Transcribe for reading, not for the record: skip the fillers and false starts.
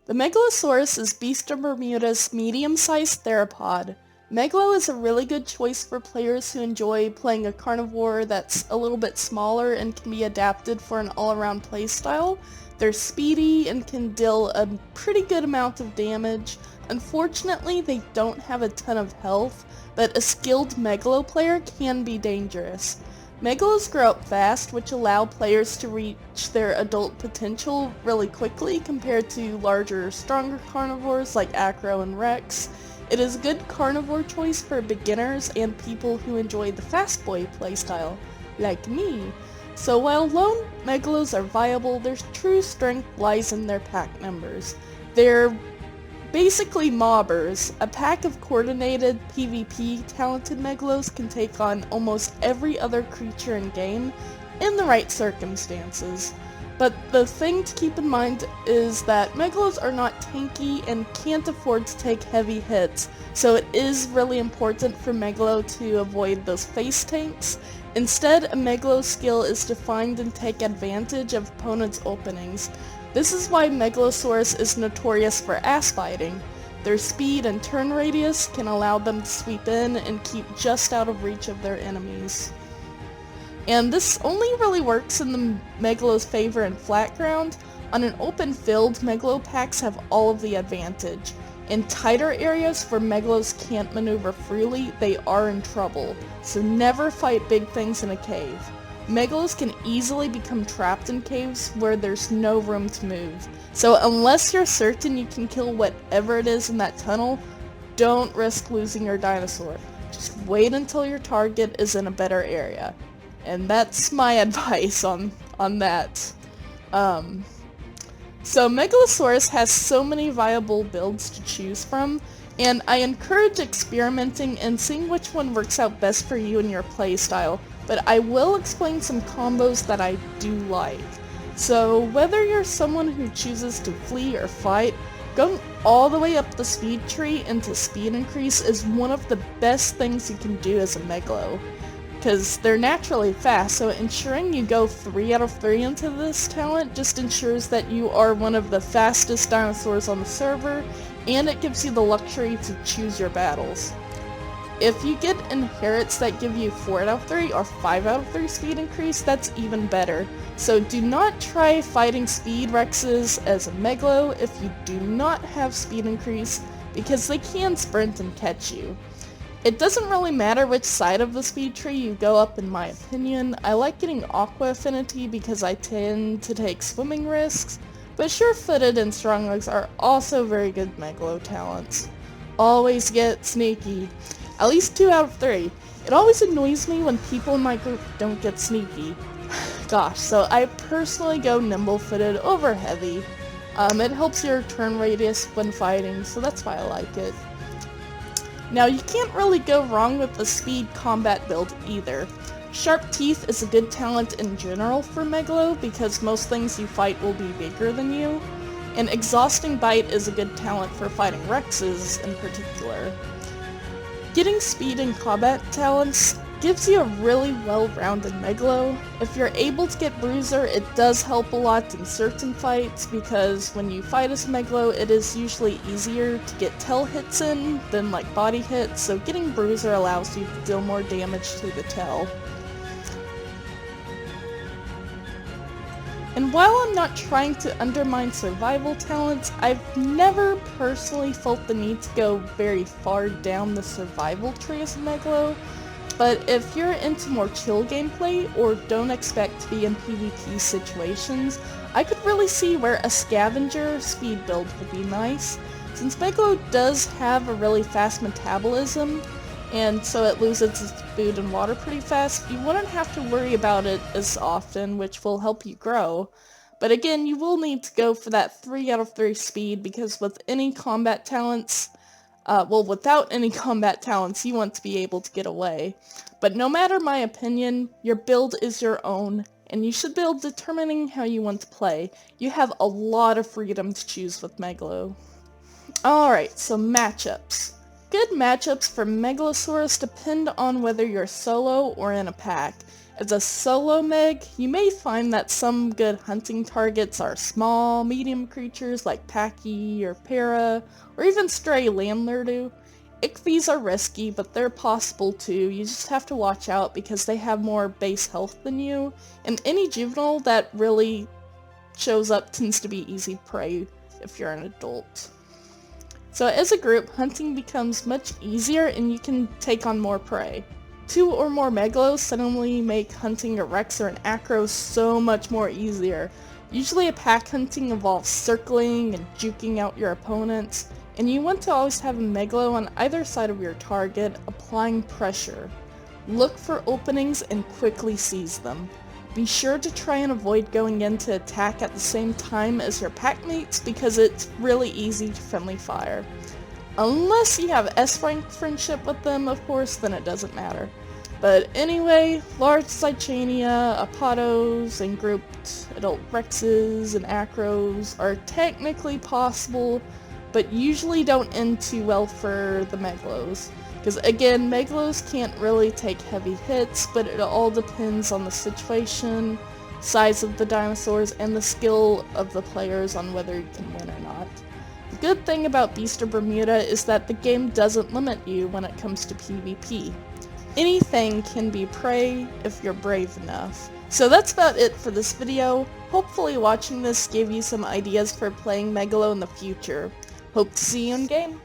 The Megalosaurus is Beast of Bermuda's medium-sized theropod. Megalo is a really good choice for players who enjoy playing a carnivore that's a little bit smaller and can be adapted for an all-around playstyle. They're speedy and can deal a pretty good amount of damage. Unfortunately, they don't have a ton of health, but a skilled Megalo player can be dangerous. Megalos grow up fast, which allow players to reach their adult potential really quickly compared to larger, stronger carnivores like Acro and Rex. It is a good carnivore choice for beginners and people who enjoy the fast boy playstyle, like me. So while lone Megalos are viable, their true strength lies in their pack members. They're basically mobbers. A pack of coordinated PvP talented Megalos can take on almost every other creature in game in the right circumstances. But the thing to keep in mind is that Megalos are not tanky and can't afford to take heavy hits, so it is really important for Megalo to avoid those face tanks. Instead, a Megalo skill is to find and take advantage of opponents' openings. This is why Megalosaurus is notorious for ass fighting. Their speed and turn radius can allow them to sweep in and keep just out of reach of their enemies. And this only really works in the Megalo's favor in flat ground. On an open field, Megalo packs have all of the advantage. In tighter areas where Megalos can't maneuver freely, they are in trouble, so never fight big things in a cave. Megalos can easily become trapped in caves where there's no room to move, so unless you're certain you can kill whatever it is in that tunnel, don't risk losing your dinosaur. Just wait until your target is in a better area. And that's my advice on that. So Megalosaurus has so many viable builds to choose from, and I encourage experimenting and seeing which one works out best for you and your playstyle, but I will explain some combos that I do like. So whether you're someone who chooses to flee or fight, going all the way up the speed tree into speed increase is one of the best things you can do as a Megalo, because they're naturally fast, so ensuring you go 3 out of 3 into this talent just ensures that you are one of the fastest dinosaurs on the server, and it gives you the luxury to choose your battles. If you get inherits that give you 4 out of 3 or 5 out of 3 speed increase, that's even better. So do not try fighting speed Rexes as a Megalo if you do not have speed increase, because they can sprint and catch you. It doesn't really matter which side of the speed tree you go up in my opinion. I like getting Aqua Affinity because I tend to take swimming risks, but Sure-Footed and Strong Legs are also very good Megalo talents. Always get Sneaky. At least 2 out of 3. It always annoys me when people in my group don't get Sneaky. Gosh, so I personally go Nimble-Footed over Heavy. It helps your turn radius when fighting, so that's why I like it. Now, you can't really go wrong with the speed combat build either. Sharp Teeth is a good talent in general for Megalo because most things you fight will be bigger than you, and Exhausting Bite is a good talent for fighting Rexes in particular. Getting speed in combat talents gives you a really well-rounded Megalo. If you're able to get Bruiser, it does help a lot in certain fights because when you fight as Megalo, it is usually easier to get tail hits in than like body hits, so getting Bruiser allows you to deal more damage to the tail. And while I'm not trying to undermine survival talents, I've never personally felt the need to go very far down the survival tree as a Megalo. But if you're into more chill gameplay or don't expect to be in PvP situations, I could really see where a scavenger speed build would be nice. Since Megalo does have a really fast metabolism, and so it loses its food and water pretty fast, you wouldn't have to worry about it as often, which will help you grow. But again, you will need to go for that 3 out of 3 speed, because with any combat talents, without any combat talents, you want to be able to get away. But no matter my opinion, your build is your own, and you should build determining how you want to play. You have a lot of freedom to choose with Megalo. Alright, so matchups. Good matchups for Megalosaurus depend on whether you're solo or in a pack. As a solo meg, you may find that some good hunting targets are small, medium creatures like Paki or Para, or even stray Landlurdu. Ichthys are risky, but they're possible too. You just have to watch out because they have more base health than you, and any juvenile that really shows up tends to be easy prey if you're an adult. So as a group, hunting becomes much easier and you can take on more prey. 2 or more Megalos suddenly make hunting a Rex or an Acro so much more easier. Usually a pack hunting involves circling and juking out your opponents, and you want to always have a Megalo on either side of your target, applying pressure. Look for openings and quickly seize them. Be sure to try and avoid going in to attack at the same time as your packmates because it's really easy to friendly fire. Unless you have S-rank friendship with them, of course, then it doesn't matter. But anyway, large Cychania, Apodos, and grouped adult Rexes and Acros are technically possible, but usually don't end too well for the Megalos. Because again, Megalos can't really take heavy hits, but it all depends on the situation, size of the dinosaurs, and the skill of the players on whether you can win or not. The good thing about Beast of Bermuda is that the game doesn't limit you when it comes to PvP. Anything can be prey if you're brave enough. So that's about it for this video. Hopefully watching this gave you some ideas for playing Megalo in the future. Hope to see you in game.